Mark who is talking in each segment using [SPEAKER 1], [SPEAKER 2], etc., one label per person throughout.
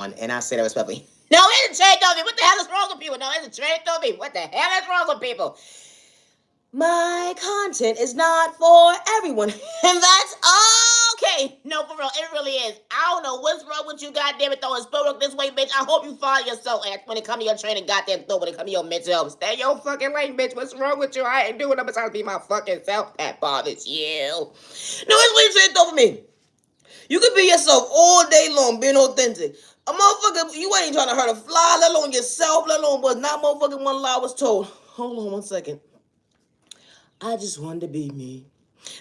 [SPEAKER 1] And I say that respectfully. No, it's a trade me. What the hell is wrong with people? No, it's a trade me. What the hell is wrong with people? My content is not for everyone. And that's okay. No, for real, it really is. I don't know what's wrong with you, goddamn it, throwing spillwork this way, bitch. I hope you find yourself when it comes to your training, goddamn throw, when it comes to your mental health. Stay your fucking lane, bitch. What's wrong with you? I ain't doing nothing besides be my fucking self. That bothers you. No, it's what you said, though, for me. You could be yourself all day long, being authentic. A motherfucker, you ain't trying to hurt a fly, let alone yourself, let alone was not motherfucking one lie was told. Hold on one second. I just wanted to be me,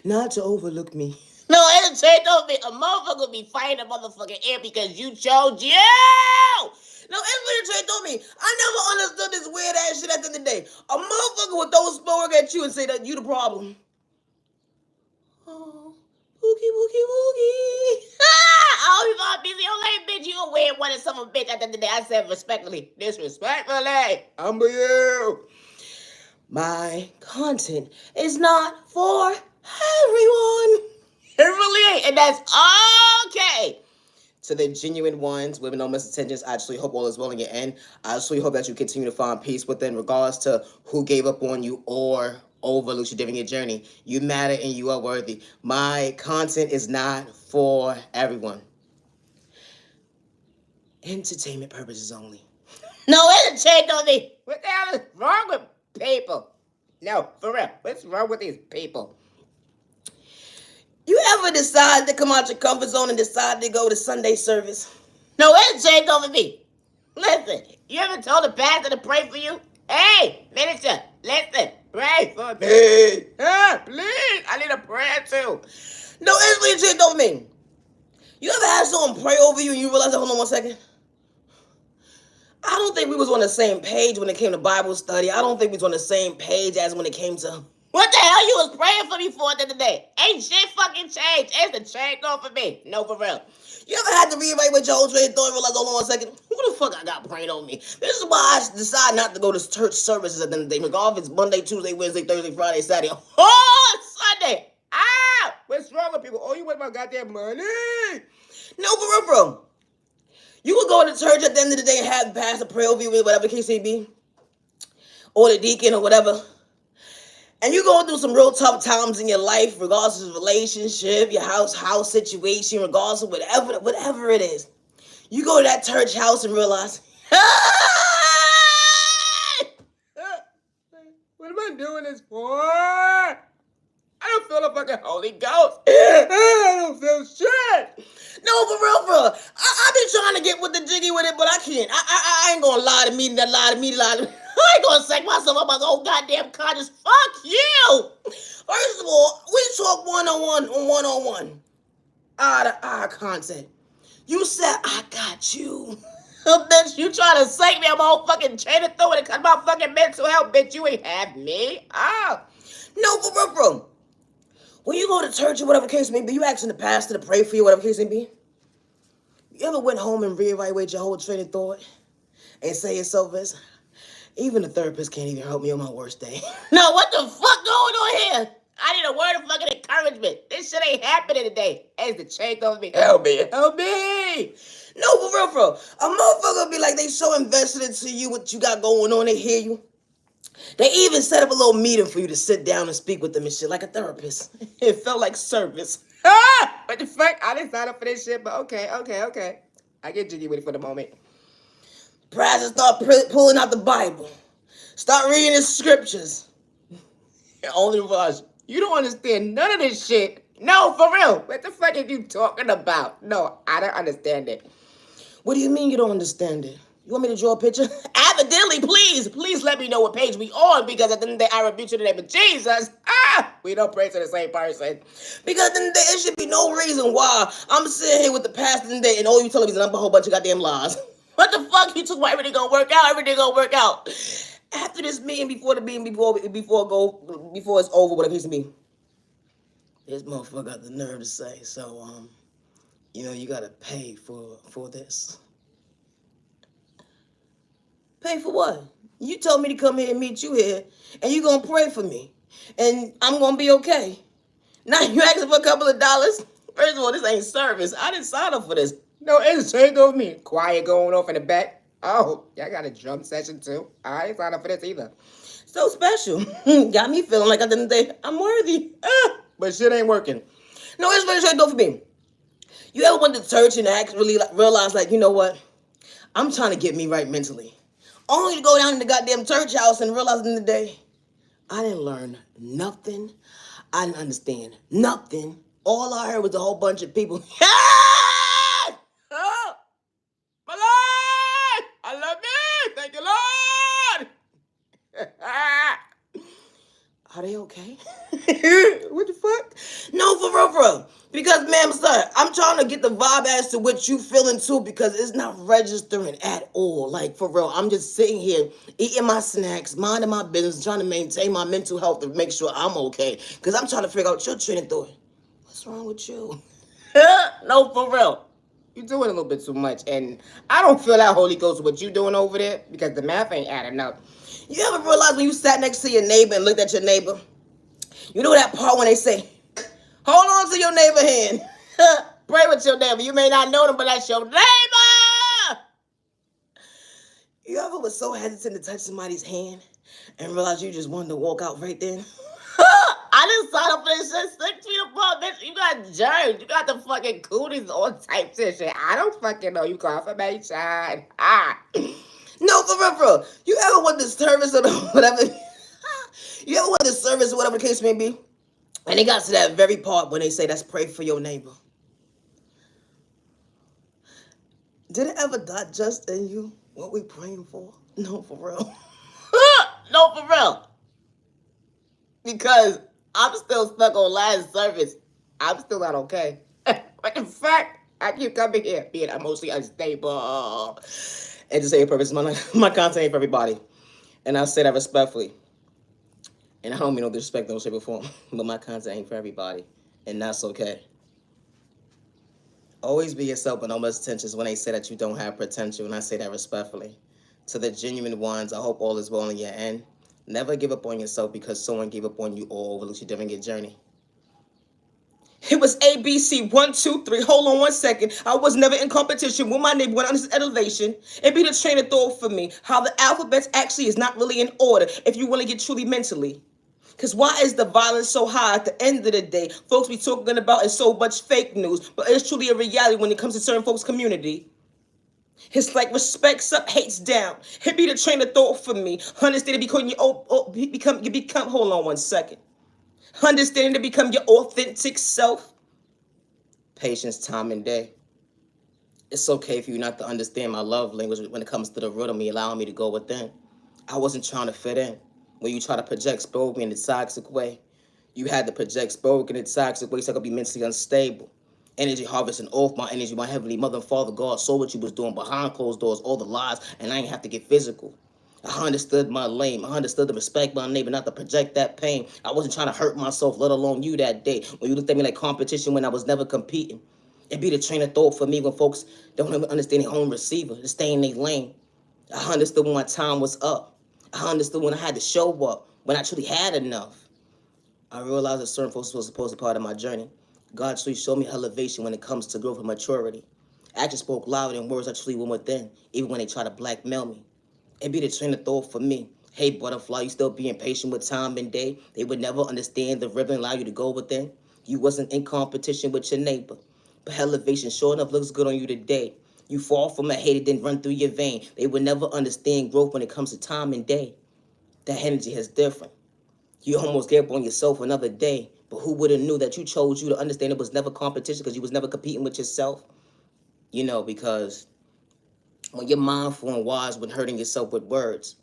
[SPEAKER 1] not to overlook me. No, it's don't be a motherfucker will be fighting a motherfucking air because you chose you. No, it's really told me. I never understood this weird ass shit at the end of the day. A motherfucker would throw a spell at you and say that you the problem. Oh, boogie, boogie, boogie. Oh, you gonna be your lame bitch. You gonna wear one of some bitch at the end of the day. I said respectfully. Disrespectfully. I'm you. My content is not for everyone. It really ain't. And that's okay. To the genuine ones, women no misintentions, I actually hope all is well in your end. I actually hope that you continue to find peace within, regardless to who gave up on you or overlooked you during your journey. You matter and you are worthy. My content is not for everyone. Entertainment purposes only. No, entertainment only. What the hell is wrong with people? No, for real. What's wrong with these people? You ever decide to come out your comfort zone and decide to go to Sunday service? No, it's changed over me. Listen, you ever told the pastor to pray for you? Hey, minister, listen, pray for me. Hey, please, I need a prayer too. No, it's really changed over me. You ever had someone pray over you and you realize, hold on one second? I don't think we was on the same page when it came to Bible study. I don't think we was on the same page as when it came to... What the hell you was praying for me for the other day? Ain't shit fucking changed. It's the change going for me. No, for real. You ever had to reevaluate your whole train of thought and realize, hold on one second, who the fuck I got praying on me? This is why I decide not to go to church services at the end of the day. Regardless if it's Monday, Tuesday, Wednesday, Thursday, Friday, Saturday. Oh, Sunday. Ah! What's wrong with people? Oh, you want my goddamn money? No, for real, bro. You would go to church at the end of the day and have the pastor pray over you with whatever the case may be. Or the deacon or whatever. And you're going through some real tough times in your life, regardless of relationship, your house situation, regardless of whatever it is. You go to that church house and realize, what am I doing this for? I don't feel the fucking Holy Ghost. I don't feel shit. No, for real, bro. I be trying to get with the jiggy with it, but I can't. I ain't gonna lie to me. I ain't gonna psych myself up my whole goddamn conscience. Fuck you. First of all, we talk one-on-one. Eye content. You said I got you. Bitch, you trying to psych me on my whole fucking chain of thought when it comes about fucking mental health, bitch. You ain't have me. Oh. No, for real, bro. When you go to church or whatever case may be, you asking the pastor to pray for you, whatever case may be. You ever went home and reevaluate your whole train of thought and say yourself this? Even the therapist can't even help me on my worst day. No, what the fuck going on here? I need a word of fucking encouragement. This shit ain't happening today. It's the change over me. Help me. Help me. No, for real, bro. A motherfucker be like, they so invested into you, what you got going on, they hear you. They even set up a little meeting for you to sit down and speak with them and shit, like a therapist. It felt like service. What the fuck? I didn't sign up for this shit, but okay. I get jiggy with it for the moment. Perhaps start pulling out the Bible. Start reading the scriptures. Only realize you don't understand none of this shit. No, for real. What the fuck are you talking about? No, I don't understand it. What do you mean you don't understand it? You want me to draw a picture? Evidently, please let me know what page we on, because at the end of the day, I rebuke you in the name of Jesus. We don't pray to the same person. Because at the end of the day, there should be no reason why I'm sitting here with the pastor today and all you telling me is a whole bunch of goddamn lies. What the fuck? You talk about everything gonna work out, everything gonna work out. After this meeting, before it's over, whatever it be, this motherfucker got the nerve to say, so, you gotta pay for this. Pay for what? You told me to come here and meet you here, and you gonna pray for me, and I'm gonna be okay. Now you asking for a couple of dollars? First of all, this ain't service. I didn't sign up for this. No, it's straight over me. Quiet going off in the back. Oh, y'all got a drum session too. I ain't signed up for this either. So special. Got me feeling like at the end of the day, I'm worthy. But shit ain't working. No, it's very straight over for me. You ever went to church and actually realize, like, you know what? I'm trying to get me right mentally. Only to go down in the goddamn church house and realize at the end of the day, I didn't learn nothing. I didn't understand nothing. All I heard was a whole bunch of people. Oh, my Lord! I love you! Thank you, Lord! Are they okay? What the fuck? No, for real, for real. Because, ma'am, sir, I'm trying to get the vibe as to what you feeling too, because it's not registering at all. Like, for real, I'm just sitting here eating my snacks, minding my business, trying to maintain my mental health to make sure I'm okay. Because I'm trying to figure out your train of thought. What's wrong with you? No, for real. You're doing a little bit too much, and I don't feel that Holy Ghost what you doing over there, because the math ain't adding up. You ever realize when you sat next to your neighbor and looked at your neighbor? You know that part when they say, hold on to your neighbor hand. Pray with your neighbor. You may not know them, but that's your neighbor. You ever was so hesitant to touch somebody's hand and realize you just wanted to walk out right then? I didn't sign up for this shit 6 feet apart, bitch. You got germs. You got the fucking cooties, all types of shit. I don't fucking know. You confirmation. No, for real, bro. You ever went to service or whatever? You ever went to service or whatever the case may be? And they got to that very part when they say, let's pray for your neighbor. Did it ever digest in you what we praying for? No, for real. No, for real. Because I'm still stuck on last service. I'm still not okay. But in fact, I keep coming here being emotionally unstable. And to say a purpose, my content ain't for everybody. And I say that respectfully. And I don't mean no disrespect, no shape or form. But my content ain't for everybody. And that's okay. Always be yourself, but no misintentions when they say that you don't have potential. And I say that respectfully. To the genuine ones, I hope all is well in your end. Never give up on yourself because someone gave up on you or overlooked you during your journey. It was ABC 1, 2, 3. Hold on 1 second. I was never in competition with my neighbor when on this elevation. It be the train of thought for me. How the alphabet actually is not really in order if you want to get truly mentally. Because why is the violence so high at the end of the day? Folks be talking about is so much fake news, but it's truly a reality when it comes to certain folks' community. It's like respect's up, hate's down. It be the train of thought for me. Understanding become you become. Hold on 1 second. Understanding to become your authentic self. Patience, time, and day. It's okay for you not to understand my love language when it comes to the root of me, allowing me to go within. I wasn't trying to fit in. When you try to project spoken in a toxic way, you had to project spoken in a toxic way so I could be mentally unstable. Energy harvesting off my energy, my heavenly mother and father God saw what you was doing behind closed doors, all the lies, and I ain't have to get physical. I understood my lane. I understood the respect my neighbor, not to project that pain. I wasn't trying to hurt myself, let alone you that day. When you looked at me like competition when I was never competing. It be the train of thought for me when folks don't even understand their own receiver, to stay in their lane. I understood when my time was up. I understood when I had to show up, when I truly had enough. I realized that certain folks were supposed to be part of my journey. God truly showed me elevation when it comes to growth and maturity. Actions spoke louder than words I truly went within, even when they try to blackmail me. It be the train of thought for me. Hey, butterfly, you still being patient with time and day. They would never understand the rhythm allow you to go within. You wasn't in competition with your neighbor. But elevation sure enough looks good on you today. You fall from a hater, then run through your vein. They would never understand growth when it comes to time and day. That energy is different. You almost gave up on yourself another day. But who would have knew that you chose you to understand it was never competition because you was never competing with yourself? You know, because when you're mindful and wise when hurting yourself with words,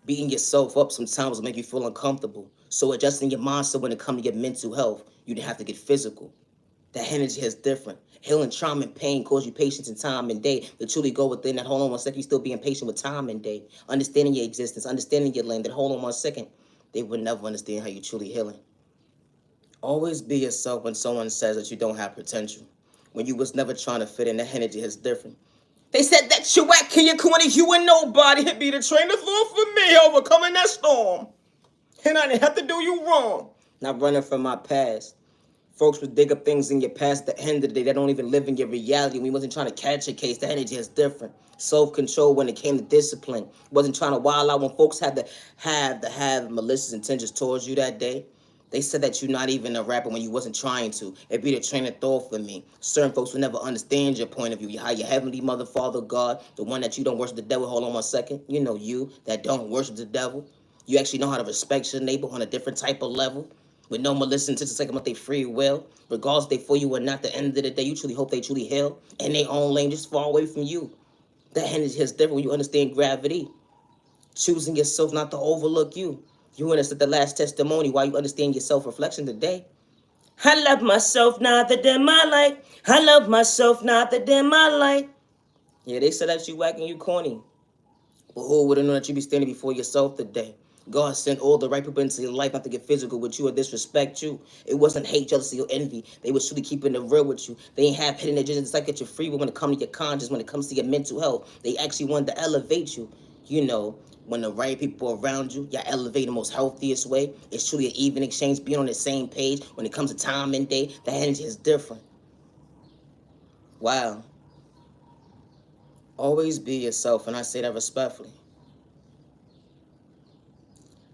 [SPEAKER 1] beating yourself up sometimes will make you feel uncomfortable. So adjusting your mindset when it comes to your mental health, you didn't have to get physical. That energy is different. Healing trauma and pain cause you patience in time and day. To truly go within that, hold on 1 second, you still being patient with time and day. Understanding your existence, understanding your lane, that hold on 1 second. They would never understand how you truly healing. Always be yourself when someone says that you don't have potential. When you was never trying to fit in, that energy is different. They said that you whack in your corner, you and nobody. It be the train of thought for me, overcoming that storm. And I didn't have to do you wrong. Not running from my past. Folks would dig up things in your past at the end of the day that don't even live in your reality. We wasn't trying to catch a case. The energy is different. Self-control when it came to discipline. Wasn't trying to wild out when folks had to have malicious intentions towards you that day. They said that you're not even a rapper when you wasn't trying to. It'd be the train of thought for me. Certain folks will never understand your point of view. How your heavenly mother, father, God, the one that you don't worship the devil. Hold on one second. You know you that don't worship the devil. You actually know how to respect your neighbor on a different type of level. With no malicious intentions taking about their free will. Regardless if they for you or not, at the end of the day, you truly hope they truly heal. In their own lane, just far away from you. That energy is different when you understand gravity. Choosing yourself not to overlook you. You understand the last testimony while you understand your self-reflection today. I love myself, not the dim my light. I love myself, not the dim my light. Yeah, they said that you whack and you corny. But who would have known that you'd be standing before yourself today? God sent all the right people into your life not to get physical with you or disrespect you. It wasn't hate, jealousy, or envy. They was truly keeping it real with you. They ain't have hidden agendas. It's like that you're free when it comes to your conscience, when it comes to your mental health. They actually wanted to elevate you. You know, when the right people around you, y'all elevate the most healthiest way. It's truly an even exchange, being on the same page. When it comes to time and day, the energy is different. Wow. Always be yourself, and I say that respectfully.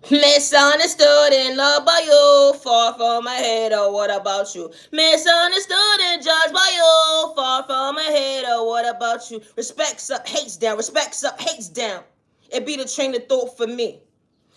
[SPEAKER 1] Misunderstood and loved by you, far from my head, or what about you? Misunderstood and judged by you, far from my head, or what about you? Respects up, hates down, respects up, hates down. It be the train of thought for me.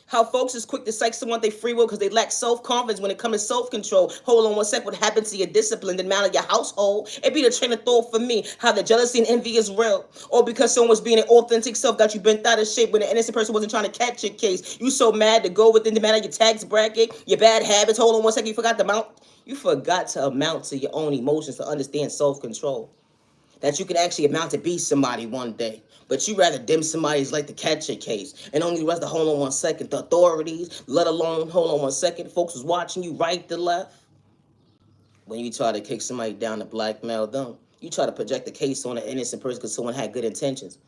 [SPEAKER 1] How folks is quick to psych someone they free will because they lack self-confidence when it comes to self-control. Hold on one sec, what happened to your discipline and manner of your household? It be the train of thought for me. How the jealousy and envy is real. Or because someone was being an authentic self got you bent out of shape when the innocent person wasn't trying to catch your case. You so mad to go within the manner of your tax bracket, your bad habits. Hold on one second, you forgot to amount. You forgot to amount to your own emotions to understand self-control. That you can actually amount to be somebody one day. But you rather dim somebody's like to catch a case. And only rest to hold on one second. The authorities, let alone hold on one second. Folks was watching you right to left. When you try to kick somebody down to blackmail them, you try to project the case on an innocent person because someone had good intentions.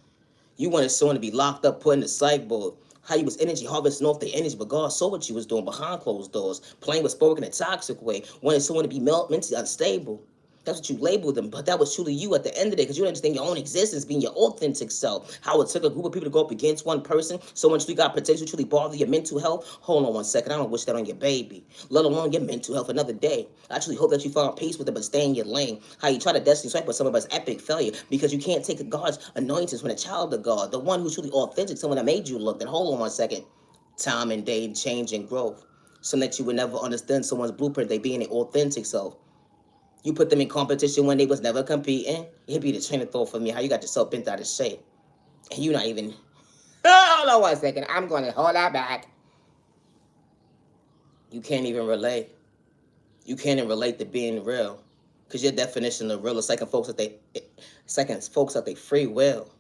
[SPEAKER 1] You wanted someone to be locked up, put in the psych board. How you was energy harvesting off their energy, but God saw what you was doing behind closed doors. Playing with spoke in a toxic way. Wanted someone to be mentally unstable. That's what you labeled them, but that was truly you at the end of the day because you understand your own existence being your authentic self. How it took a group of people to go up against one person, so much you got potential to truly bother your mental health. Hold on one second, I don't wish that on your baby, let alone your mental health another day. I actually hope that you found peace with it, but stay in your lane. How you try to destiny swipe with some of us epic failure because you can't take God's anointings from a child of God, the one who's truly authentic, someone that made you look. Then hold on one second, time and day, change and growth, so that you would never understand someone's blueprint, they being an authentic self. You put them in competition when they was never competing. It'd be the train of thought for me. How you got yourself bent out of shape. And you not even... Hold on one second. I'm going to hold that back. You can't even relate. You can't even relate to being real. Because your definition of real is second folks that they free will.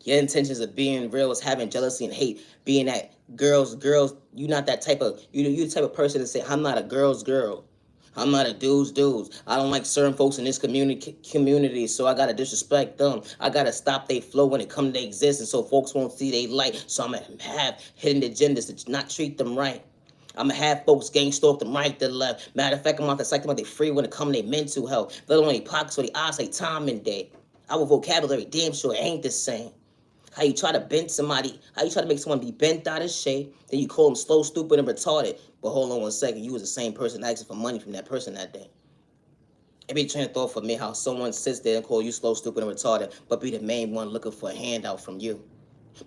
[SPEAKER 1] Your intentions of being real is having jealousy and hate. Being that girls, you not that type of... You the type of person that say, I'm not a girl's girl. I'm not a dude's. I don't like certain folks in this community, so I gotta disrespect them. I gotta stop their flow when it comes to their existence so folks won't see their light. So I'm gonna have hidden agendas to not treat them right. I'm gonna have folks gang stalk them right to left. Matter of fact, I'm out to psych them out they free when it comes to their mental health. Let alone their pockets or their eyes, say time and day. Our vocabulary damn sure ain't the same. How you try to bend somebody, how you try to make someone be bent out of shape, then you call them slow, stupid, and retarded. But hold on one second, you was the same person asking for money from that person that day. It be a train of thought for me how someone sits there and call you slow, stupid, and retarded, but be the main one looking for a handout from you.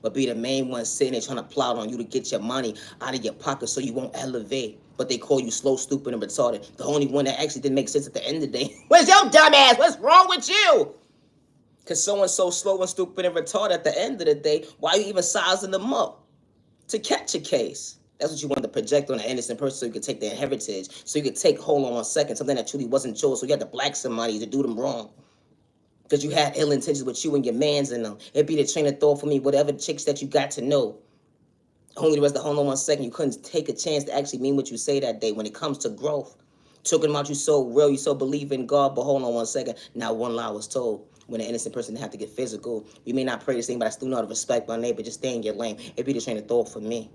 [SPEAKER 1] But be the main one sitting there trying to plot on you to get your money out of your pocket so you won't elevate. But they call you slow, stupid, and retarded. The only one that actually didn't make sense at the end of the day. Where's your dumb ass? What's wrong with you? Because someone's so slow and stupid and retarded at the end of the day, why are you even sizing them up? To catch a case. That's what you want to project on an innocent person so you could take their heritage. So you could take, hold on one second, something that truly wasn't yours. So you had to black somebody to do them wrong. Because you had ill intentions with you and your mans in them. It'd be the train of thought for me, whatever chicks that you got to know. Only the rest of hold on one second, you couldn't take a chance to actually mean what you say that day when it comes to growth. Talking about you so real, you so believe in God, but hold on one second. Now one lie was told. When an innocent person have to get physical. We may not pray the same, but I still know how to respect my neighbor. Just stay in your lane. It'd be the train of thought for me.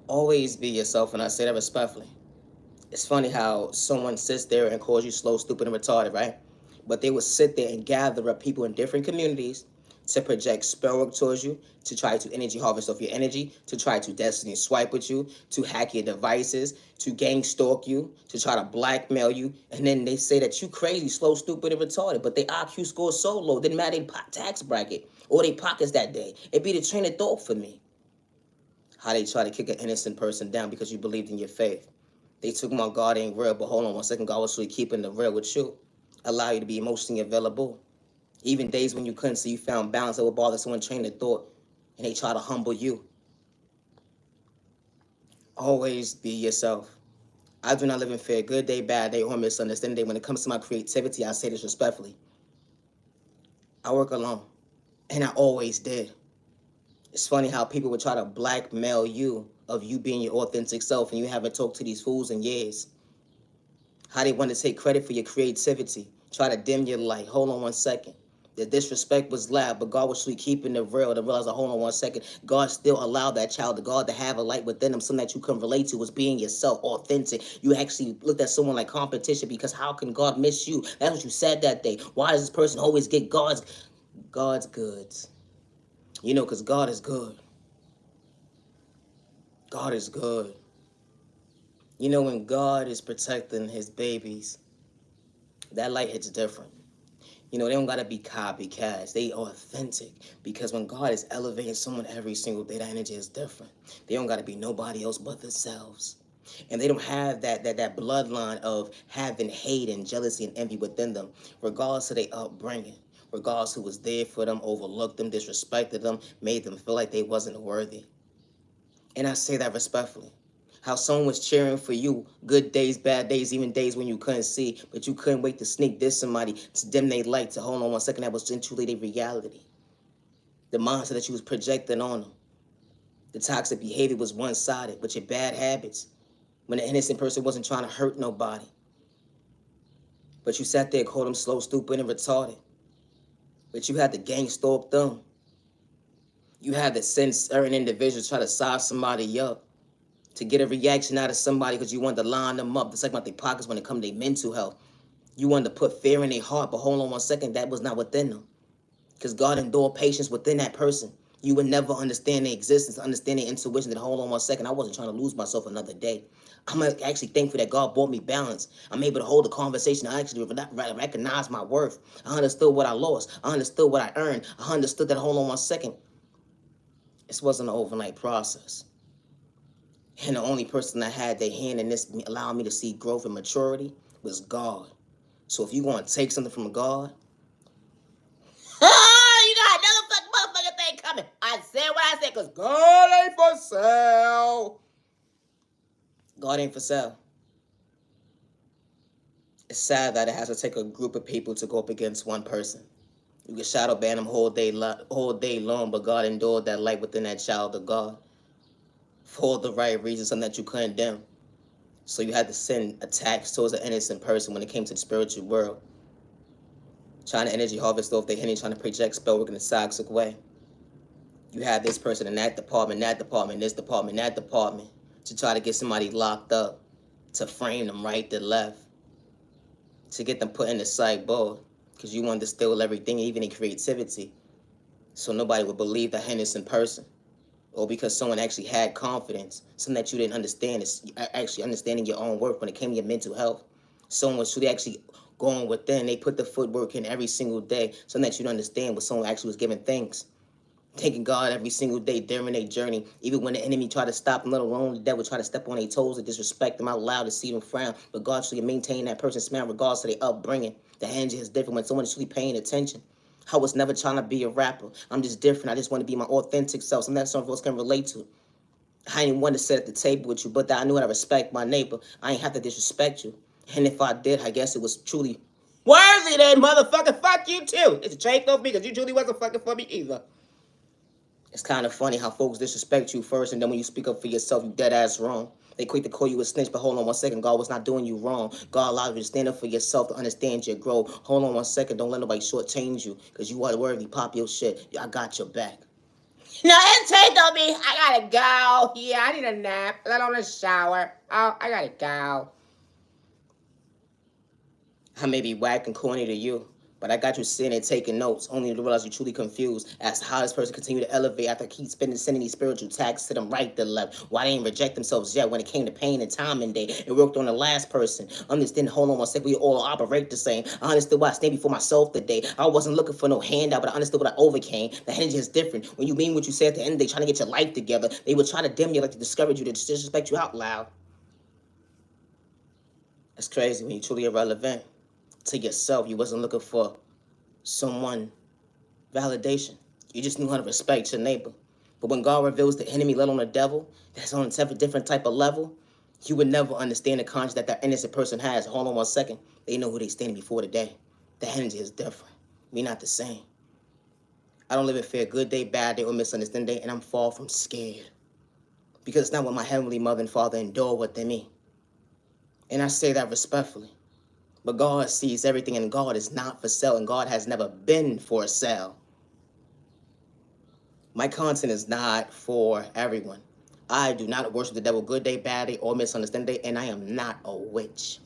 [SPEAKER 1] Always be yourself, and I say that respectfully. It's funny how someone sits there and calls you slow, stupid, and retarded, right? But they would sit there and gather up people in different communities to project spell work towards you, to try to energy harvest off your energy, to try to destiny swipe with you, to hack your devices, to gang stalk you, to try to blackmail you, and then they say that you crazy, slow, stupid, and retarded, but their IQ score so low, didn't matter their tax bracket or their pockets that day. It'd be the train of thought for me. How they try to kick an innocent person down because you believed in your faith. They took my God ain't real, but hold on one second, God was really keeping the real with you. Allow you to be emotionally available. Even days when you couldn't see, you found balance that would bother someone trained in thought, and they try to humble you. Always be yourself. I do not live in fear, good day, bad day, or misunderstanding day. When it comes to my creativity, I say this respectfully. I work alone, and I always did. It's funny how people would try to blackmail you of you being your authentic self, and you haven't talked to these fools in years. How they want to take credit for your creativity, try to dim your light. Hold on one second. The disrespect was loud, but God was really keeping it real. To realize, hold on one second, God still allowed that child of God to have a light within them, something that you can relate to, was being yourself, authentic. You actually looked at someone like competition, because how can God miss you? That's what you said that day. Why does this person always get God's goods? You know, because God is good. God is good. You know, when God is protecting his babies, that light hits different. You know, they don't gotta be copycats. They are authentic. Because when God is elevating someone every single day, that energy is different. They don't gotta be nobody else but themselves. And they don't have that bloodline of having hate and jealousy and envy within them, regardless of their upbringing, regardless who was there for them, overlooked them, disrespected them, made them feel like they wasn't worthy. And I say that respectfully. How someone was cheering for you, good days, bad days, even days when you couldn't see, but you couldn't wait to sneak this somebody, to dim their light, to hold on one second, that was truly their reality. The monster that you was projecting on them. The toxic behavior was one-sided, but your bad habits, when the innocent person wasn't trying to hurt nobody. But you sat there, called them slow, stupid, and retarded. But you had to gang stalk them. You had to send certain individuals try to size somebody up, to get a reaction out of somebody because you wanted to line them up. It's like about their pockets when it comes to their mental health. You wanted to put fear in their heart, but hold on one second, that was not within them. Because God endured patience within that person. You would never understand their existence, understand their intuition, that hold on one second, I wasn't trying to lose myself another day. I'm actually thankful that God brought me balance. I'm able to hold a conversation. I actually recognize my worth. I understood what I lost. I understood what I earned. I understood that, hold on one second, this wasn't an overnight process. And the only person that had their hand in this, allowing me to see growth and maturity, was God. So if you want to take something from God, you got another fucking motherfucking thing coming. I said what I said, because God ain't for sale. God ain't for sale. It's sad that it has to take a group of people to go up against one person. You can shadow ban them whole day long, but God endured that light within that child of God for the right reasons, something that you couldn't dim. So you had to send attacks towards an innocent person when it came to the spiritual world. Trying to energy harvest off their energy, trying to project spell work in a toxic way. You had this person in that department, this department, that department, to try to get somebody locked up, to frame them right to left, to get them put in the psych board, because you wanted to steal everything, even in creativity, so nobody would believe the innocent person. Or because someone actually had confidence, something that you didn't understand, is actually understanding your own worth when it came to your mental health. Someone was truly actually going within. They put the footwork in every single day, something that you don't understand, but someone actually was giving thanks. Thanking God every single day during their journey, even when the enemy tried to stop them, let alone the devil tried to step on their toes and disrespect them out loud, to see them frown. But God should maintain that person's smile regardless of their upbringing. The energy is different when someone is really paying attention. I was never trying to be a rapper. I'm just different. I just want to be my authentic self. Something that some of us can relate to. I didn't want to sit at the table with you, but that I knew how to respect my neighbor. I ain't have to disrespect you. And if I did, I guess it was truly worthy then, motherfucker. Fuck you too. It's a trade off me because you truly wasn't fucking for me either. It's kind of funny how folks disrespect you first, and then when you speak up for yourself, you dead ass wrong. They quick to call you a snitch, but hold on one second. God was not doing you wrong. God allowed you to stand up for yourself, to understand your growth. Hold on one second. Don't let nobody shortchange you, because you are worthy. Pop your shit. I got your back. No, it's take on me. I gotta go. Yeah, I need a nap. Let on a shower. Oh, I gotta go. I may be whack and corny to you, but I got you sitting and taking notes, only to realize you're truly confused as to how this person continue to elevate after I keep sending these spiritual tags to them right to left. Why they didn't reject themselves yet when it came to pain and time and day. It worked on the last person. Understand, hold on one second, we all operate the same. I understood why I stand before myself today. I wasn't looking for no handout, but I understood what I overcame. The energy is different. When you mean what you say at the end, they trying to get your life together. They would try to dim you, like to discourage you, to disrespect you out loud. That's crazy when you truly irrelevant to yourself. You wasn't looking for someone validation. You just knew how to respect your neighbor. But when God reveals the enemy, let alone the devil, that's on a different type of level, you would never understand the conscience that that innocent person has. Hold on one second. They know who they standing before today. The energy is different. We not the same. I don't live in fear, good day, bad day, or misunderstanding day, and I'm far from scared. Because it's not what my heavenly mother and father endure within me. And I say that respectfully. But God sees everything, and God is not for sale, and God has never been for sale. My content is not for everyone. I do not worship the devil good day, bad day, or misunderstanding day, and I am not a witch.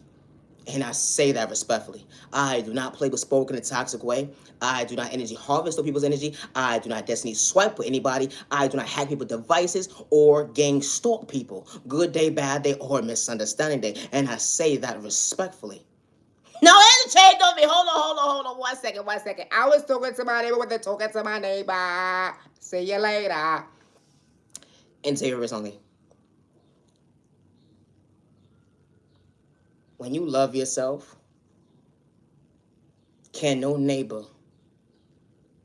[SPEAKER 1] And I say that respectfully. I do not play with spoken in a toxic way. I do not energy harvest of people's energy. I do not destiny swipe with anybody. I do not hack people's devices or gang stalk people. Good day, bad day, or misunderstanding day. And I say that respectfully. No, it's changed on me. Hold on. 1 second. I was talking to my neighbor with the talking to my neighbor. See you later. And say yours only. When you love yourself, can no neighbor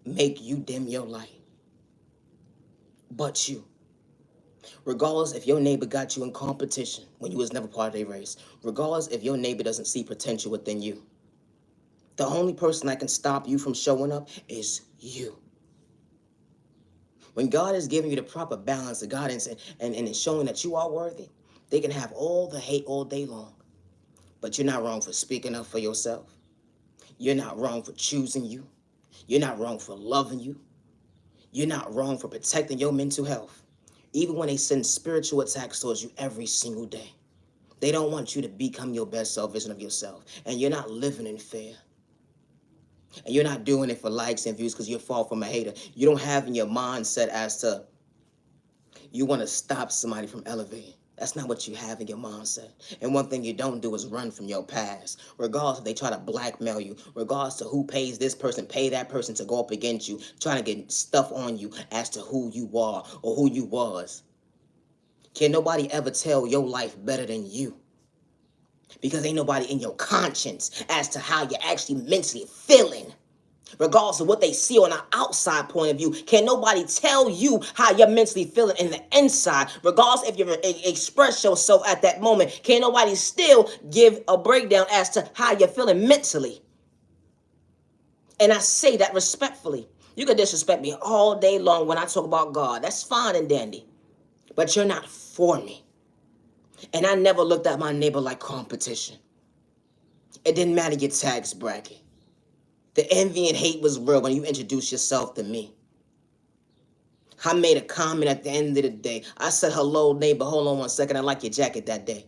[SPEAKER 1] make you dim your light but you. Regardless if your neighbor got you in competition when you was never part of their race. Regardless if your neighbor doesn't see potential within you. The only person that can stop you from showing up is you. When God is giving you the proper balance of guidance and is showing that you are worthy, they can have all the hate all day long. But you're not wrong for speaking up for yourself. You're not wrong for choosing you. You're not wrong for loving you. You're not wrong for protecting your mental health. Even when they send spiritual attacks towards you every single day. They don't want you to become your best self version of yourself. And you're not living in fear. And you're not doing it for likes and views because you're far from a hater. You don't have in your mindset as to you want to stop somebody from elevating. That's not what you have in your mindset. And one thing you don't do is run from your past. Regardless if they try to blackmail you, regardless to who pays this person, pay that person to go up against you, trying to get stuff on you as to who you are or who you was. Can nobody ever tell your life better than you? Because ain't nobody in your conscience as to how you're actually mentally feeling. Regardless of what they see on the outside point of view, can nobody tell you how you're mentally feeling in the inside? Regardless if you express yourself at that moment, can nobody still give a breakdown as to how you're feeling mentally? And I say that respectfully. You can disrespect me all day long when I talk about God. That's fine and dandy. But you're not for me. And I never looked at my neighbor like competition. It didn't matter your tax bracket. The envy and hate was real when you introduced yourself to me. I made a comment at the end of the day. I said, hello, neighbor, hold on 1 second. I like your jacket that day.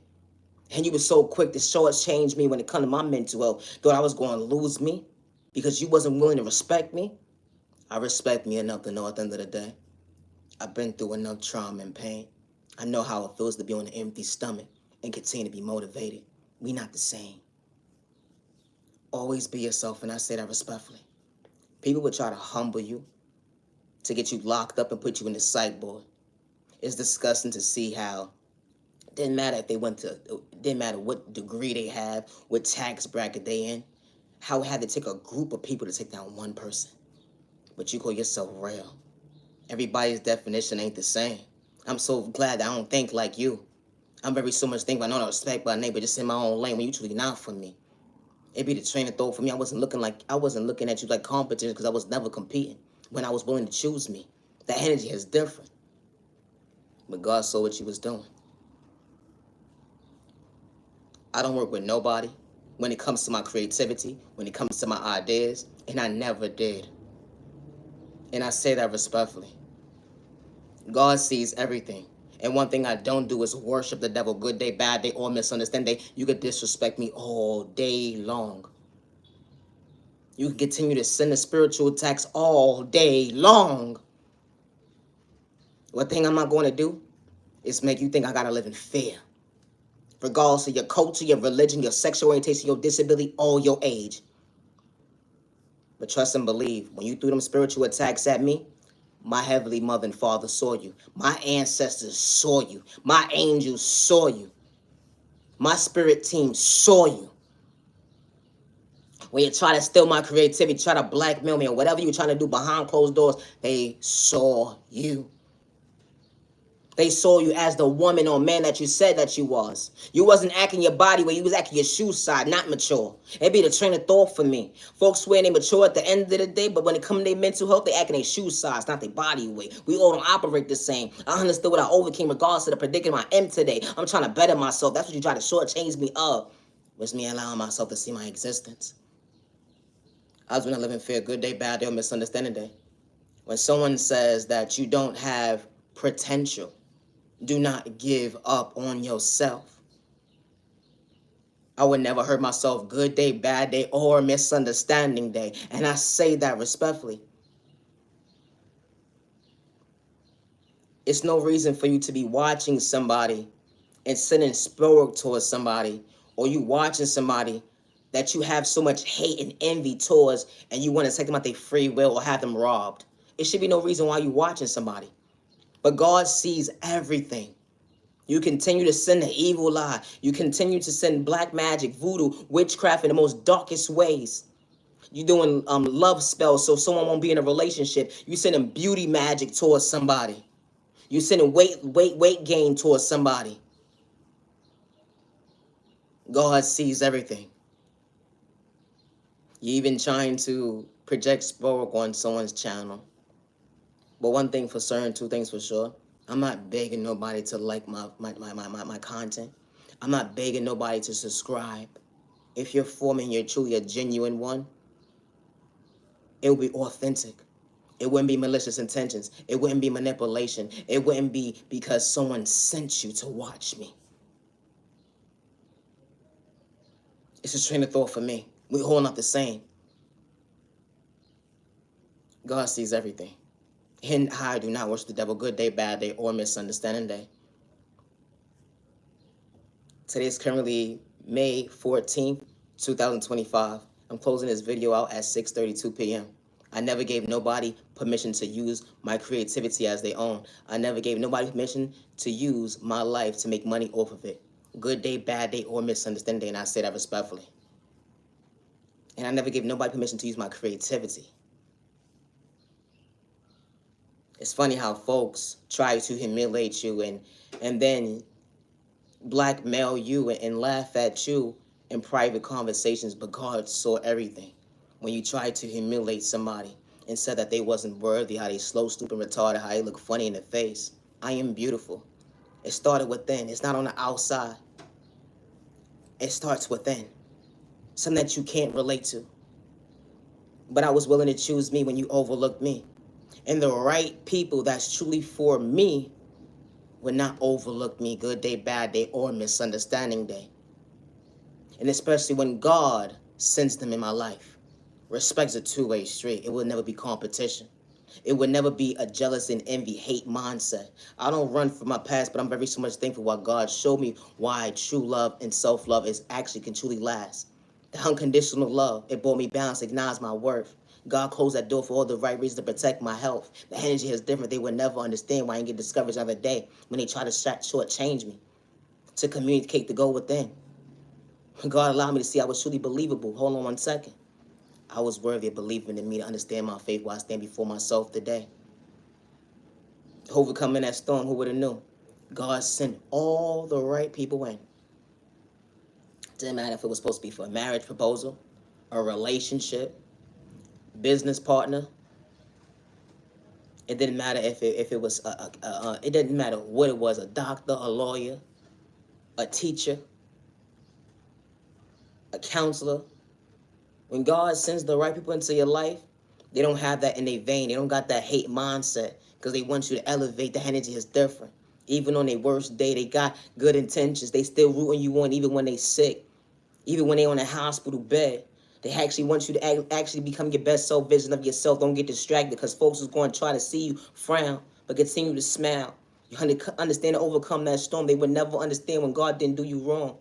[SPEAKER 1] And you were so quick to shortchange me when it comes to my mental health. Thought I was going to lose me because you wasn't willing to respect me. I respect me enough to know at the end of the day. I've been through enough trauma and pain. I know how it feels to be on an empty stomach and continue to be motivated. We not the same. Always be yourself, and I say that respectfully. People would try to humble you, to get you locked up and put you in the psych ward. It's disgusting to see how it didn't matter if they didn't matter what degree they have, what tax bracket they in, how it had to take a group of people to take down one person. But you call yourself real. Everybody's definition ain't the same. I'm so glad that I don't think like you. I'm very so much thinking about no respect by neighbor, just in my own lane when you truly not for me. It'd be the train of thought for me. I wasn't looking at you like competition because I was never competing when I was willing to choose me. The energy is different. But God saw what you was doing. I don't work with nobody when it comes to my creativity, when it comes to my ideas, and I never did. And I say that respectfully. God sees everything. And one thing I don't do is worship the devil good day, bad day, or misunderstand day. You could disrespect me all day long. You can continue to send the spiritual attacks all day long. One thing I'm not going to do is make you think I got to live in fear. Regardless of your culture, your religion, your sexual orientation, your disability, or your age. But trust and believe, when you threw them spiritual attacks at me, my heavenly mother and father saw you. My ancestors saw you. My angels saw you. My spirit team saw you. When you try to steal my creativity, try to blackmail me, or whatever you're trying to do behind closed doors, they saw you. They saw you as the woman or man that you said that you was. You wasn't acting your body way, you was acting your shoe side, not mature. It'd be the train of thought for me. Folks swear they mature at the end of the day, but when it comes to their mental health, they acting their shoe size, not their body weight. We all don't operate the same. I understood what I overcame regardless of the predicament I am today. I'm trying to better myself. That's what you try to shortchange me of. Was me allowing myself to see my existence. I was gonna live in fear, good day, bad day, or misunderstanding day. When someone says that you don't have potential, do not give up on yourself. I would never hurt myself, good day, bad day, or misunderstanding day. And I say that respectfully. It's no reason for you to be watching somebody and sending spirit towards somebody, or you watching somebody that you have so much hate and envy towards, and you want to take them out their free will or have them robbed. It should be no reason why you watching somebody. But God sees everything. You continue to send the evil lie. You continue to send black magic, voodoo, witchcraft in the most darkest ways. You doing love spells so someone won't be in a relationship. You sending beauty magic towards somebody. You sending weight gain towards somebody. God sees everything. You even trying to project spoke on someone's channel. But one thing for certain, two things for sure. I'm not begging nobody to like my content. I'm not begging nobody to subscribe. If you're for me and you're truly a genuine one, it will be authentic. It wouldn't be malicious intentions. It wouldn't be manipulation. It wouldn't be because someone sent you to watch me. It's a train of thought for me. We're all not the same. God sees everything. And I do not worship the devil, good day, bad day, or misunderstanding day. Today is currently May 14th, 2025. I'm closing this video out at 6:32 p.m. I never gave nobody permission to use my creativity as their own. I never gave nobody permission to use my life to make money off of it. Good day, bad day, or misunderstanding day, and I say that respectfully. And I never gave nobody permission to use my creativity. It's funny how folks try to humiliate you and then blackmail you and laugh at you in private conversations, but God saw everything. When you try to humiliate somebody and said that they wasn't worthy, how they slow, stupid, retarded, how they look funny in the face. I am beautiful. It started within. It's not on the outside. It starts within. Something that you can't relate to. But I was willing to choose me when you overlooked me. And the right people that's truly for me would not overlook me, good day, bad day, or misunderstanding day. And especially when God sends them in my life. Respect's a two-way street. It will never be competition. It would never be a jealous and envy, hate mindset. I don't run from my past, but I'm very so much thankful why God showed me why true love and self-love is actually can truly last. The unconditional love, it brought me balance, acknowledged my worth. God closed that door for all the right reasons to protect my health. The energy is different. They would never understand why I get discouraged the other day when they try to shortchange me, to communicate, to go within. God allowed me to see I was truly believable. Hold on one second. I was worthy of believing in me to understand my faith while I stand before myself today. Overcoming that storm, who would have known? God sent all the right people in. Didn't matter if it was supposed to be for a marriage proposal, a relationship, business partner. It didn't matter if it was it didn't matter what it was, a doctor, a lawyer, a teacher, a counselor. When God sends the right people into your life, they don't have that in their vein. They don't got that hate mindset because they want you to elevate. The energy is different. Even on their worst day, they got good intentions. They still rooting you on even when they sick, even when they on a hospital bed. They actually want you to actually become your best self vision of yourself. Don't get distracted because folks is going to try to see you frown, but continue to smile. You understand and overcome that storm. They would never understand when God didn't do you wrong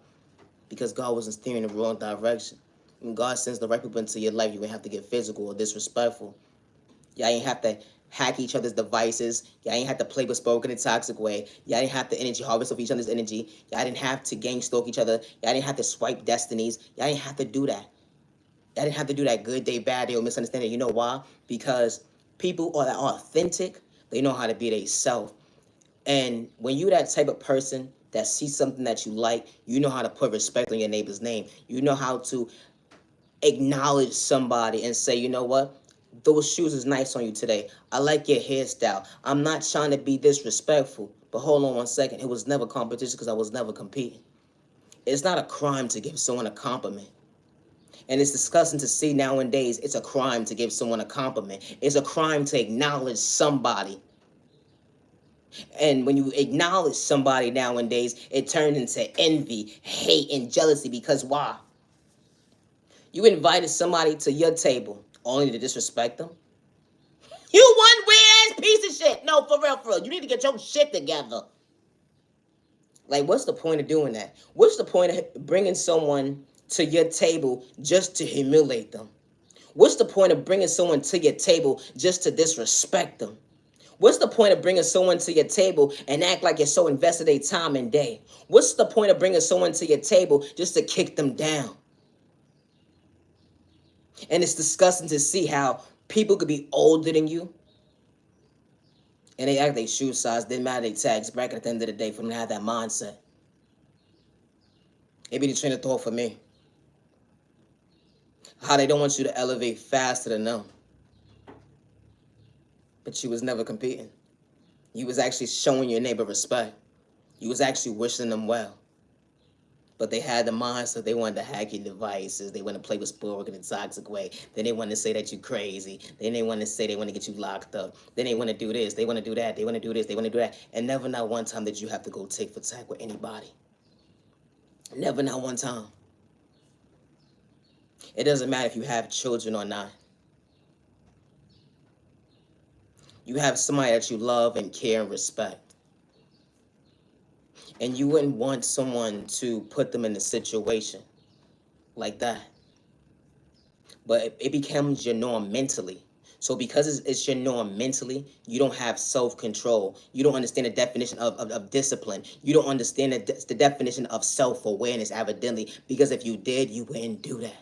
[SPEAKER 1] because God wasn't steering in the wrong direction. When God sends the right people into your life, you ain't have to get physical or disrespectful. Y'all ain't have to hack each other's devices. Y'all ain't have to play with spoken in a toxic way. Y'all didn't have to energy harvest of each other's energy. Y'all didn't have to gang stalk each other. Y'all didn't have to swipe destinies. Y'all didn't have to do that. Y'all didn't have to do that good day, bad day, or misunderstanding. You know why? Because people are authentic. They know how to be themselves. And when you that type of person that sees something that you like, you know how to put respect on your neighbor's name. You know how to acknowledge somebody and say, you know what? Those shoes is nice on you today. I like your hairstyle. I'm not trying to be disrespectful, but hold on one second. It was never competition because I was never competing. It's not a crime to give someone a compliment. And it's disgusting to see nowadays it's a crime to give someone a compliment. It's a crime to acknowledge somebody. And when you acknowledge somebody nowadays, it turns into envy, hate, and jealousy. Because why? You invited somebody to your table only to disrespect them? You one weird-ass piece of shit. No, for real, for real. You need to get your shit together. Like, what's the point of doing that? What's the point of bringing someone to your table just to humiliate them? What's the point of bringing someone to your table just to disrespect them? What's the point of bringing someone to your table and act like you're so invested in time and day? What's the point of bringing someone to your table just to kick them down? And it's disgusting to see how people could be older than you and they act their shoe size, didn't matter their tags bracket at the end of the day for them to have that mindset. It be the train of thought for me. How they don't want you to elevate faster than them. But you was never competing. You was actually showing your neighbor respect. You was actually wishing them well. But they had the mindset they wanted to hack your devices. They wanted to play with sport in a toxic way. Then they wanted to say that you crazy. Then they wanted to say they want to get you locked up. Then they want to do this. They want to do that. They want to do this. They want to do that. And never not one time did you have to go tick for tack with anybody. Never not one time. It doesn't matter if you have children or not. You have somebody that you love and care and respect. And you wouldn't want someone to put them in a situation like that. But it becomes your norm mentally. So because it's your norm mentally, you don't have self-control. You don't understand the definition of discipline. You don't understand the definition of self-awareness, evidently. Because if you did, you wouldn't do that.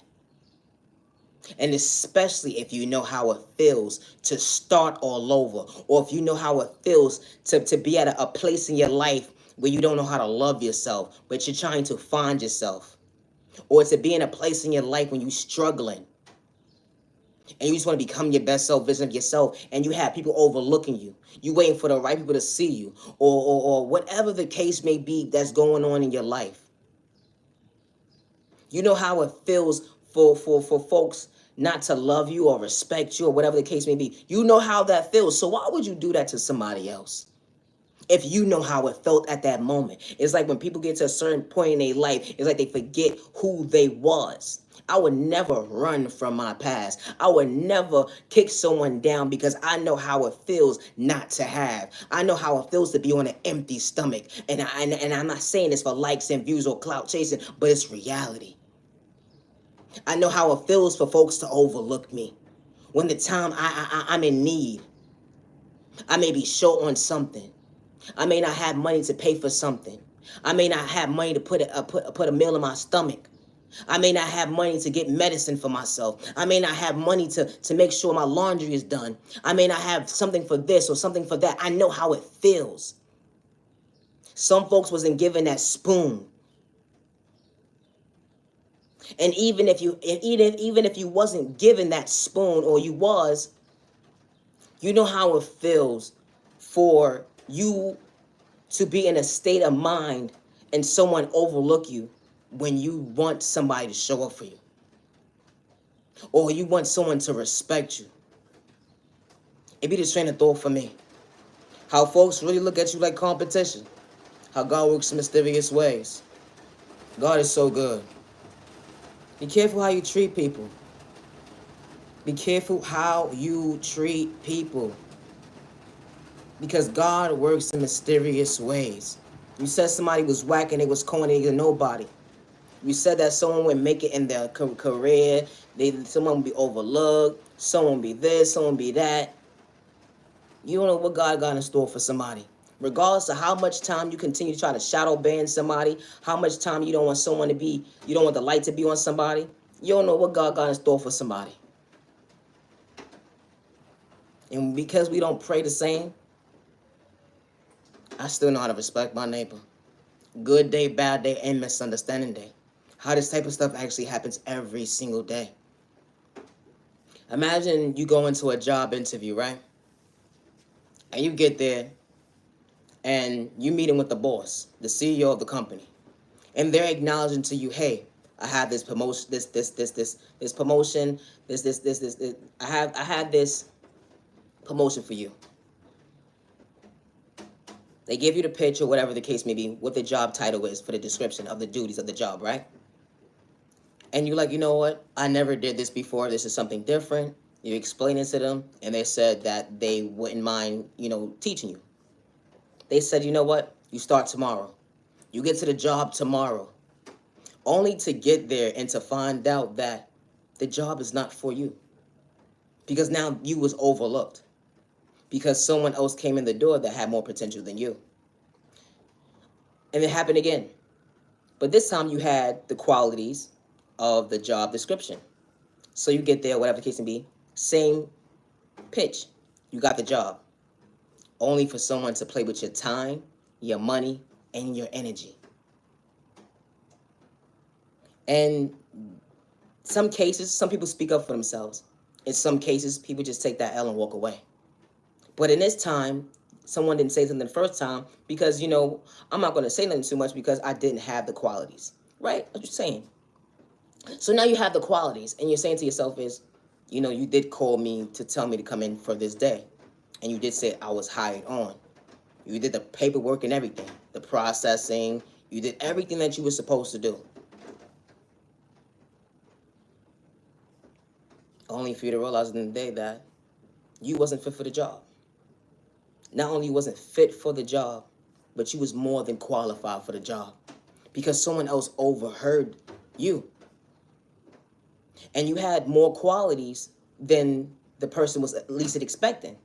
[SPEAKER 1] And especially if you know how it feels to start all over. Or if you know how it feels to be at a place in your life where you don't know how to love yourself, but you're trying to find yourself. Or to be in a place in your life when you're struggling. And you just want to become your best self, vision of yourself, and you have people overlooking you. You waiting for the right people to see you. Or whatever the case may be that's going on in your life. You know how it feels for folks not to love you or respect you or whatever the case may be. You know how that feels. So why would you do that to somebody else? If you know how it felt at that moment. It's like when people get to a certain point in their life, it's like they forget who they was. I would never run from my past. I would never kick someone down because I know how it feels not to have. I know how it feels to be on an empty stomach. And I'm not saying this for likes and views or clout chasing, but it's reality. I know how it feels for folks to overlook me. When the time I'm in need, I may be short on something. I may not have money to pay for something. I may not have money to put a meal in my stomach. I may not have money to get medicine for myself. I may not have money to make sure my laundry is done. I may not have something for this or something for that. I know how it feels. Some folks wasn't given that spoon. And even if you wasn't given that spoon, or you was, you know how it feels for you to be in a state of mind and someone overlook you when you want somebody to show up for you. Or you want someone to respect you. It be the train of thought for me. How folks really look at you like competition. How God works in mysterious ways. God is so good. Be careful how you treat people. Be careful how you treat people. Because God works in mysterious ways. You said somebody was whack and they was corny to nobody. You said that someone would make it in their career. Someone would be overlooked. Someone be this, someone be that. You don't know what God got in store for somebody. Regardless of how much time you continue to try to shadow ban somebody, how much time you don't want someone to be, you don't want the light to be on somebody, you don't know what God got in store for somebody. And because we don't pray the same, I still know how to respect my neighbor. Good day, bad day, and misunderstanding day. How this type of stuff actually happens every single day. Imagine you go into a job interview, right? And you get there and you meeting with the boss, the CEO of the company. And they're acknowledging to you, hey, I have this promotion, this promotion, this. I had this promotion for you. They give you the pitch or whatever the case may be, what the job title is for the description of the duties of the job, right? And you're like, you know what? I never did this before. This is something different. You explain it to them, and they said that they wouldn't mind, teaching you. They said, you know what? You start tomorrow. You get to the job tomorrow. Only to get there and to find out that the job is not for you. Because now you was overlooked. Because someone else came in the door that had more potential than you. And it happened again. But this time you had the qualities of the job description. So you get there, whatever the case may be, same pitch. You got the job. Only for someone to play with your time, your money, and your energy. And some cases, some people speak up for themselves. In some cases, people just take that L and walk away. But in this time, someone didn't say something the first time because, I'm not going to say nothing too much because I didn't have the qualities. Right? What you're saying. So now you have the qualities, and you're saying to yourself is, you did call me to tell me to come in for this day. And you did say I was hired on. You did the paperwork and everything. The processing. You did everything that you were supposed to do. Only for you to realize in the day that you wasn't fit for the job. Not only wasn't fit for the job, but you was more than qualified for the job. Because someone else overheard you. And you had more qualities than the person was at least expecting.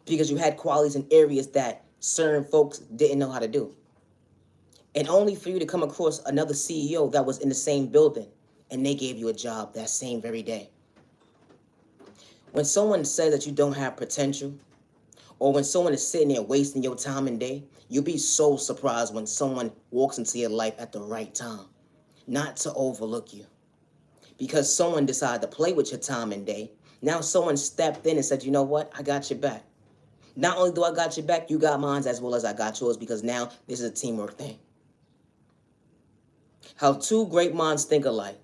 [SPEAKER 1] Because you had qualities in areas that certain folks didn't know how to do. And only for you to come across another CEO that was in the same building and they gave you a job that same very day. When someone says that you don't have potential, or when someone is sitting there wasting your time and day, you'll be so surprised when someone walks into your life at the right time. Not to overlook you. Because someone decided to play with your time and day. Now someone stepped in and said, you know what? I got your back. Not only do I got your back, you got mine as well as I got yours, because now this is a teamwork thing. How two great minds think alike,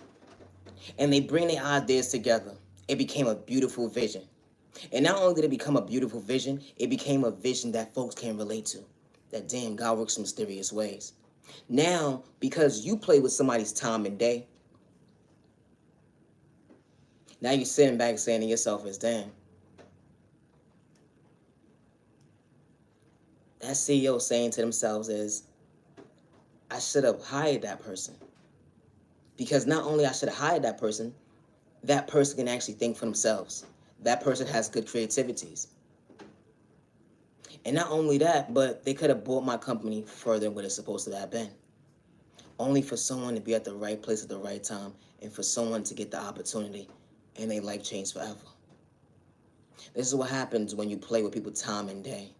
[SPEAKER 1] and they bring their ideas together. It became a beautiful vision. And not only did it become a beautiful vision, it became a vision that folks can relate to. That damn, God works in mysterious ways. Now, because you play with somebody's time and day, now you're sitting back saying to yourself is, damn, that CEO saying to themselves is, I should have hired that person. Because not only I should have hired that person can actually think for themselves. That person has good creativities. And not only that, but they could have brought my company further than what it's supposed to have been. Only for someone to be at the right place at the right time, and for someone to get the opportunity and their life change forever. This is what happens when you play with people's time and day.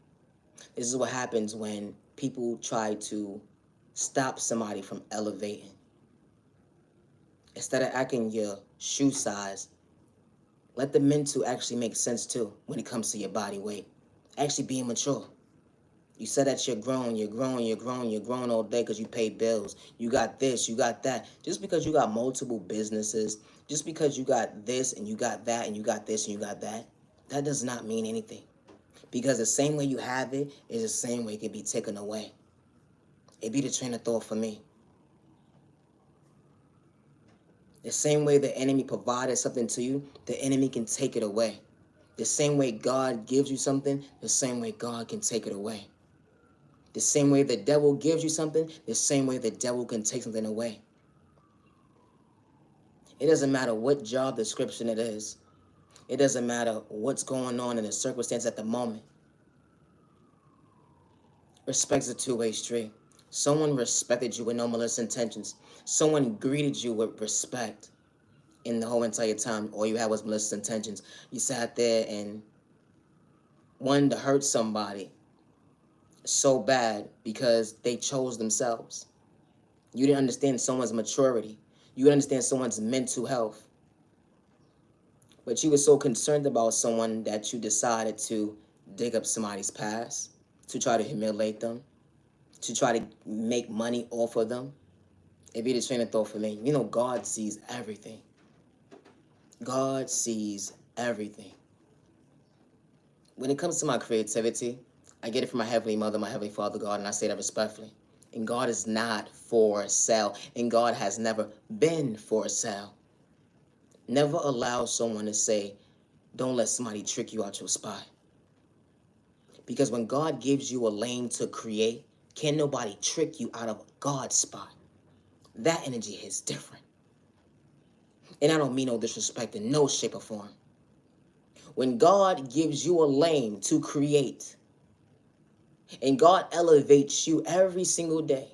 [SPEAKER 1] This is what happens when people try to stop somebody from elevating. Instead of acting your shoe size, let the mental actually make sense too when it comes to your body weight. Actually being mature. You said that you're growing all day because you pay bills. You got this, you got that. Just because you got multiple businesses, just because you got this and you got that and you got this and you got that, that does not mean anything. Because the same way you have it is the same way it can be taken away. It be the train of thought for me. The same way the enemy provided something to you, the enemy can take it away. The same way God gives you something, the same way God can take it away. The same way the devil gives you something, the same way the devil can take something away. It doesn't matter what job description it is. It doesn't matter what's going on in the circumstance at the moment. Respect's a two-way street. Someone respected you with no malicious intentions. Someone greeted you with respect in the whole entire time. All you had was malicious intentions. You sat there and wanted to hurt somebody so bad because they chose themselves. You didn't understand someone's maturity. You didn't understand someone's mental health. But you were so concerned about someone that you decided to dig up somebody's past, to try to humiliate them, to try to make money off of them. It'd be the train of thought for me. You know, God sees everything. God sees everything. When it comes to my creativity, I get it from my Heavenly Mother, my Heavenly Father, God, and I say that respectfully. And God is not for sale, and God has never been for sale. Never allow someone to say, don't let somebody trick you out your spot. Because when God gives you a lane to create, can nobody trick you out of God's spot. That energy is different. And I don't mean no disrespect in no shape or form. When God gives you a lane to create, and God elevates you every single day,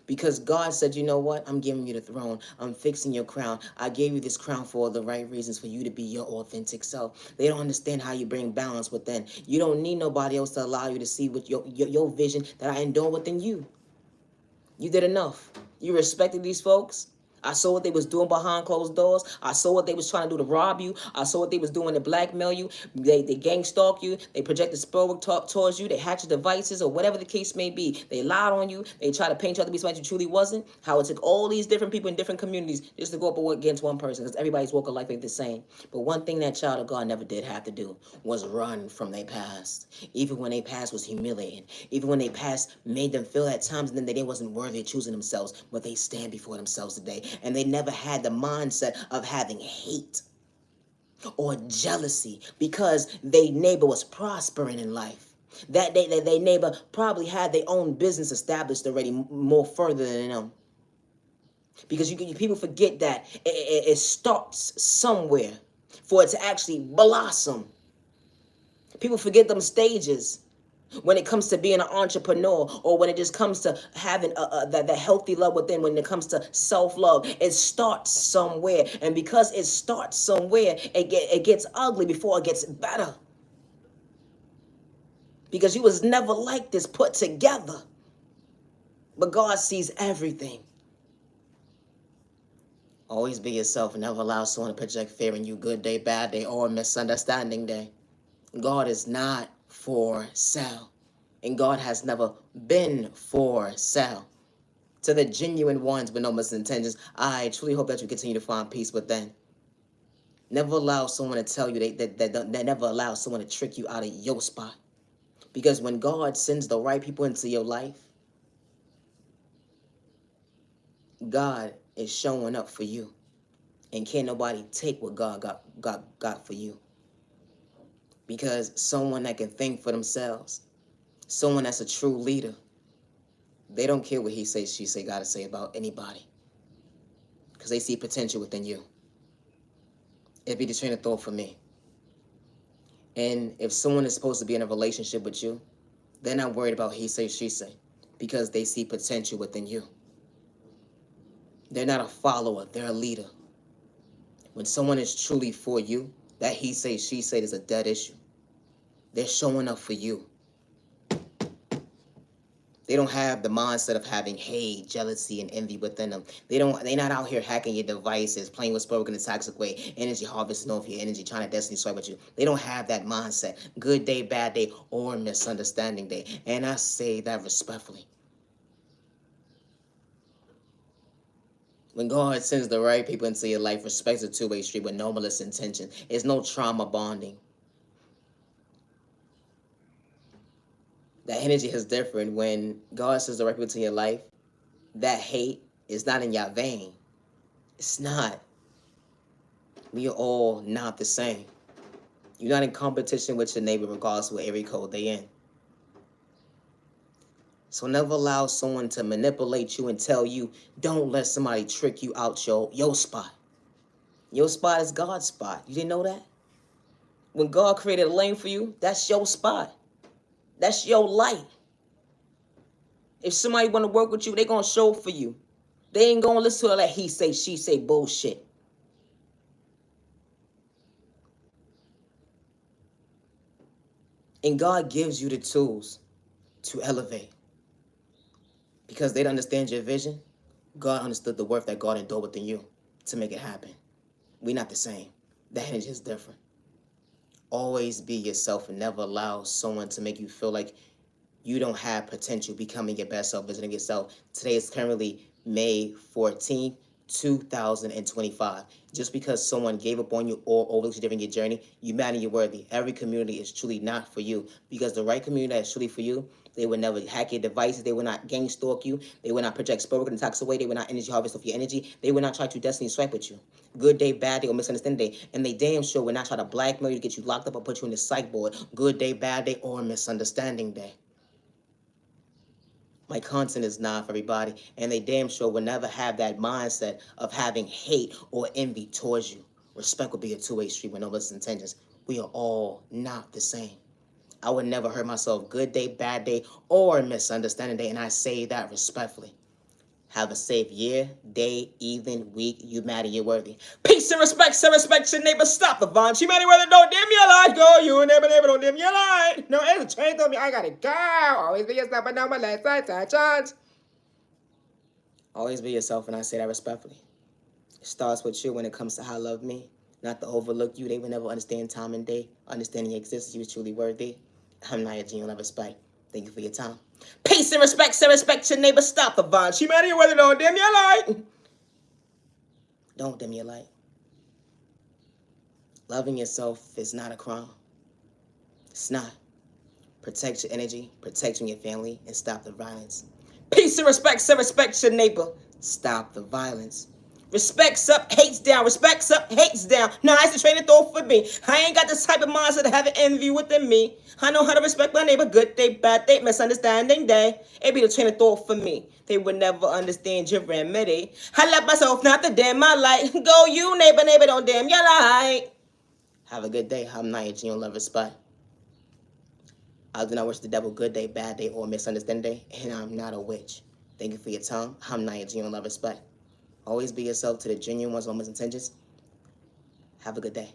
[SPEAKER 1] because God said, you know what? I'm giving you the throne. I'm fixing your crown. I gave you this crown for all the right reasons, for you to be your authentic self. They don't understand how you bring balance within. You don't need nobody else to allow you to see with your vision that I endure within you. You did enough. You respected these folks. I saw what they was doing behind closed doors. I saw what they was trying to do to rob you. I saw what they was doing to blackmail you. They gang stalk you. They projected spell talk towards you. They hatched devices or whatever the case may be. They lied on you. They tried to paint you out to be somebody you truly wasn't. How it took all these different people in different communities just to go up against one person, because everybody's walk of life ain't the same. But one thing that child of God never did have to do was run from their past. Even when their past was humiliating. Even when their past made them feel at times that they wasn't worthy of choosing themselves. But they stand before themselves today. And they never had the mindset of having hate or jealousy because their neighbor was prospering in life. That they neighbor probably had their own business established already more further than them. Because people forget that it starts somewhere for it to actually blossom. People forget them stages. When it comes to being an entrepreneur, or when it just comes to having that healthy love within, when it comes to self-love, it starts somewhere. And because it starts somewhere, it gets ugly before it gets better. Because you was never like this put together. But God sees everything. Always be yourself and never allow someone to project fear in you, good day, bad day, or misunderstanding day. God is not for sale. And God has never been for sale. To the genuine ones with no misintentions, I truly hope that you continue to find peace within. Never allow someone to tell you that never allow someone to trick you out of your spot. Because when God sends the right people into your life, God is showing up for you. And can't nobody take what God got for you. Because someone that can think for themselves, someone that's a true leader, they don't care what he say, she say, gotta say about anybody. Because they see potential within you. It'd be the train of thought for me. And if someone is supposed to be in a relationship with you, they're not worried about he say, she say. Because they see potential within you. They're not a follower, they're a leader. When someone is truly for you, that he say, she say is a dead issue. They're showing up for you. They don't have the mindset of having hate, jealousy, and envy within them. They're not out here hacking your devices, playing with spoken in a toxic way, energy harvesting off your energy, trying to destiny swipe at you. They don't have that mindset. Good day, bad day, or misunderstanding day. And I say that respectfully. When God sends the right people into your life, respect's a two-way street with no malicious intention. It's no trauma bonding. That energy is different. When God sends the right people into your life, that hate is not in your vein. It's not. We are all not the same. You're not in competition with your neighbor regardless of what area code they in. So never allow someone to manipulate you and tell you, don't let somebody trick you out your spot. Your spot is God's spot. You didn't know that? When God created a lane for you, that's your spot. That's your light. If somebody want to work with you, they going to show for you. They ain't going to listen to all that he say, she say bullshit. And God gives you the tools to elevate. Because they don't understand your vision, God understood the worth that God endured within you to make it happen. We're not the same. That energy is different. Always be yourself and never allow someone to make you feel like you don't have potential becoming your best self, visiting yourself. Today is currently May 14th, 2025. Just because someone gave up on you or overlooked you during your journey, you matter, you're worthy. Every community is truly not for you, because the right community that is truly for you, they would never hack your devices. They would not gang stalk you. They would not project spell in a toxic way. They would not energy harvest off your energy. They would not try to destiny swipe with you. Good day, bad day, or misunderstanding day. And they damn sure would not try to blackmail you to get you locked up or put you in the psych board. Good day, bad day, or misunderstanding day. My content is not for everybody, and they damn sure will never have that mindset of having hate or envy towards you. Respect will be a two-way street with no malicious intentions. We are all not the same. I would never hurt myself. Good day, bad day, or misunderstanding day, and I say that respectfully. Have a safe year, day, evening, week. You matter, you're worthy. Peace and respect, your neighbor. Stop the violence. You matter, whether don't dim your light. Go, you neighbor, don't dim your light. No, it's a train on me. I gotta go. Always be yourself, but now my last side chance. Always be yourself, and I say that respectfully. It starts with you when it comes to how love me. Not to overlook you. They will never understand time and day. Understanding your existence, you is truly worthy. I'm not your genuine respect. Thank you for your time. Peace and respect, your neighbor. Stop the violence. You matter, whether don't dim your light. Don't dim your light. Loving yourself is not a crime. It's not. Protect your energy, protect your family, and stop the violence. Peace and respect, your neighbor. Stop the violence. Respects up, hates down. Respects up, hates down. Nah, it's the train of thought for me. I ain't got this type of mindset to have an envy within me. I know how to respect my neighbor. Good day, bad day, misunderstanding day. It be the train of thought for me. They would never understand your remedy. I love myself not to dim my light. Go you, neighbor, don't dim your light. Have a good day. I'm not your genuine love respect. I do not wish the devil good day, bad day, or misunderstanding day, and I'm not a witch. Thank you for your time. I'm not your genuine love respect. Always be yourself to the genuine ones, moments, intentions. Have a good day.